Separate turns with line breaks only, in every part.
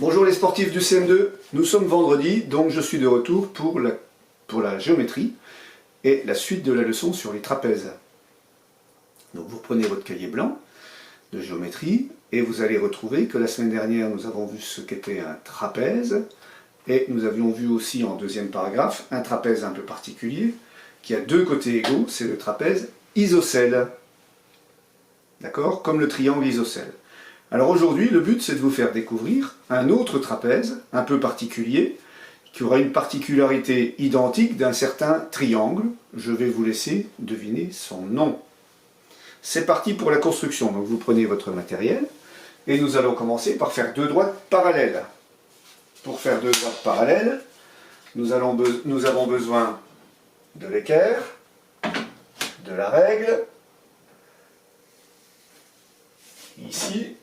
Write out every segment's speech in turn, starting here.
Bonjour les sportifs du CM2, nous sommes vendredi, donc je suis de retour pour la géométrie et la suite de la leçon sur les trapèzes. Donc vous reprenez votre cahier blanc de géométrie et vous allez retrouver que la semaine dernière nous avons vu ce qu'était un trapèze et nous avions vu aussi en deuxième paragraphe un trapèze un peu particulier qui a deux côtés égaux, c'est le trapèze isocèle. D'accord? Comme le triangle isocèle. Alors aujourd'hui, le but c'est de vous faire découvrir un autre trapèze, un peu particulier, qui aura une particularité identique d'un certain triangle. Je vais vous laisser deviner son nom. C'est parti pour la construction. Donc vous prenez votre matériel et nous allons commencer par faire deux droites parallèles. Pour faire deux droites parallèles, nous avons besoin de l'équerre, de la règle, ici,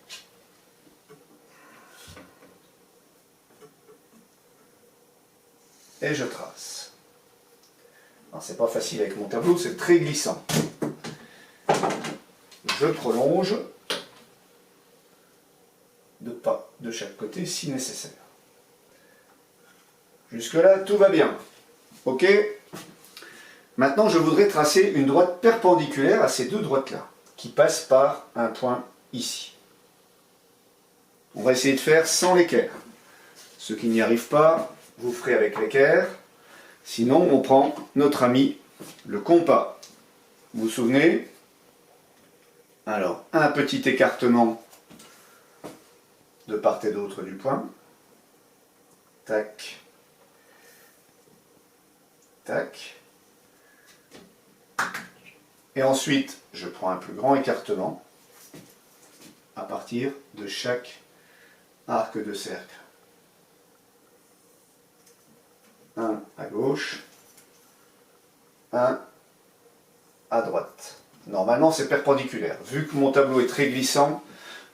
et je trace. C'est pas facile avec mon tableau, c'est très glissant. Je prolonge de pas de chaque côté si nécessaire. Jusque là, tout va bien. Ok? Maintenant, je voudrais tracer une droite perpendiculaire à ces deux droites-là, qui passent par un point ici. On va essayer de faire sans l'équerre. Ceux qui n'y arrivent pas, vous ferez avec l'équerre. Sinon, on prend notre ami le compas. Vous vous souvenez? Alors, un petit écartement de part et d'autre du point. Tac. Tac. Et ensuite, je prends un plus grand écartement à partir de chaque arc de cercle. Un à gauche, un à droite. Normalement, c'est perpendiculaire. Vu que mon tableau est très glissant,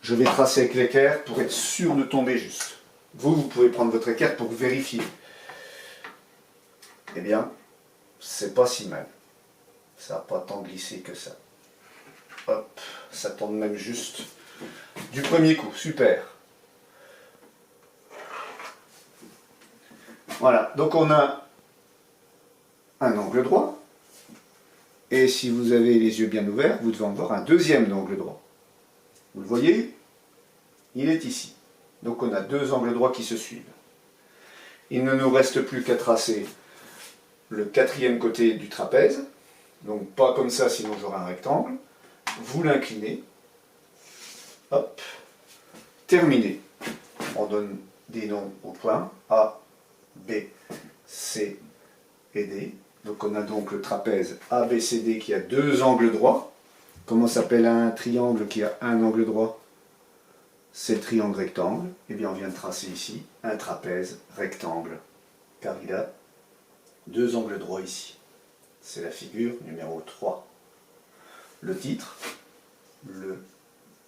je vais tracer avec l'équerre pour être sûr de tomber juste. Vous pouvez prendre votre équerre pour vérifier. Eh bien, c'est pas si mal. Ça n'a pas tant glissé que ça. Hop, ça tombe même juste du premier coup. Super. Voilà, donc on a un angle droit. Et si vous avez les yeux bien ouverts, vous devez en voir un deuxième angle droit. Vous le voyez? Il est ici. Donc on a deux angles droits qui se suivent. Il ne nous reste plus qu'à tracer le quatrième côté du trapèze. Donc pas comme ça, sinon j'aurai un rectangle. Vous l'inclinez. Hop. Terminé. On donne des noms aux points A, B, C et D. Donc on a donc le trapèze ABCD qui a deux angles droits. Comment s'appelle un triangle qui a un angle droit? C'est le triangle rectangle. Et bien on vient de tracer ici un trapèze rectangle. Car il a deux angles droits ici. C'est la figure numéro 3. Le titre, le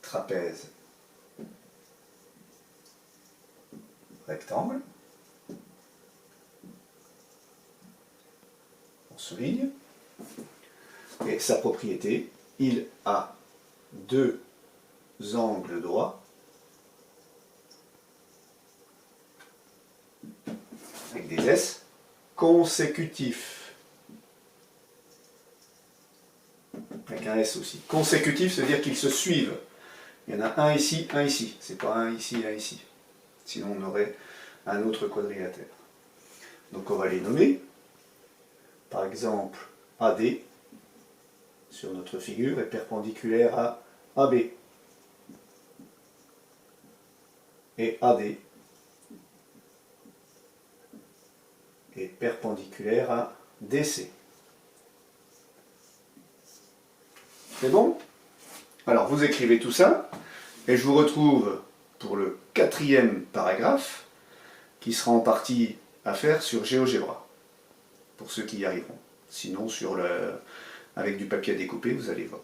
trapèze rectangle. On souligne. Et sa propriété, il a deux angles droits avec des S consécutifs. Avec un S aussi. Consécutif, c'est-à-dire qu'ils se suivent. Il y en a un ici, un ici. C'est pas un ici, un ici. Sinon on aurait un autre quadrilatère. Donc on va les nommer. Par exemple, AD, sur notre figure, est perpendiculaire à AB. Et AD est perpendiculaire à DC. C'est bon? Alors vous écrivez tout ça, et je vous retrouve pour le quatrième paragraphe, qui sera en partie à faire sur GeoGebra, pour ceux qui y arriveront. Sinon, avec du papier à découper, vous allez voir.